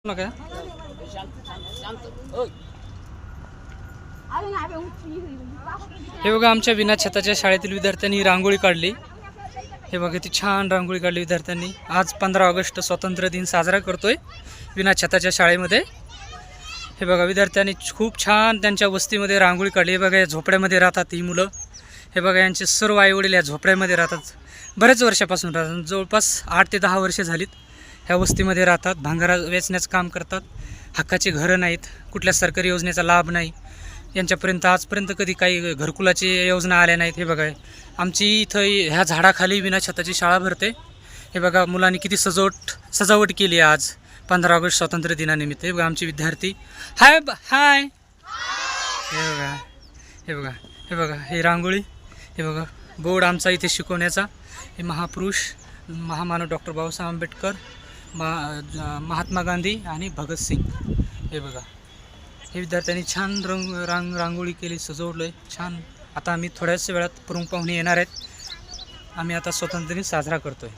नका हे बघा आमच्या विना छताच्या शाळेतील विद्यार्थ्यांनी रांगोळी काढली। हे बघा किती छान रांगोळी काढली विद्यार्थ्यांनी। आज 15 ऑगस्ट स्वातंत्र्य दिन साजरा करतोय विना छताच्या शाळेमध्ये। हे बघा विद्यार्थ्यांनी खूप छान त्यांच्या वस्तीमध्ये रांगोळी काढली। हे बघा या झोपड्यामध्ये राहतात ही मुलं। हे बघा यांचे सर्व आईवडील या झोपड्यामध्ये राहतात, बरेच वर्षापासून राहतात, जवळपास 8 ते 10 वर्षे झालीत ह्या वस्तीमध्ये राहतात। भांगारा वेचण्याचं काम करतात। हक्काची घरं नाहीत, कुठल्या सरकारी योजनेचा लाभ नाही यांच्यापर्यंत, आजपर्यंत कधी काही घरकुलाची योजना आल्या नाहीत। हे बघा आमची इथं ह्या झाडाखाली विना छताची शाळा भरते। हे बघा मुलांनी किती सजावट केली आहे आज 15 ऑगस्ट स्वातंत्र्य दिनानिमित्त। हे बघा आमचे विद्यार्थी हाय हाय। हे बघा हे बघा हे बघा हे रांगोळी। हे बघा बोर्ड आमचा इथे शिकवण्याचा। हे महापुरुष महामानव डॉक्टर बाबासाहेब आंबेडकर, महात्मा गांधी आणि भगतसिंग। हे बघा हे विद्यार्थ्यांनी छान रांगोळी केली, सजवलं छान। आता आम्ही थोड्याच वेळात प्रमुख पाहुणे येणार आहेत। आम्ही आता स्वातंत्र्य दिन साजरा करतोय।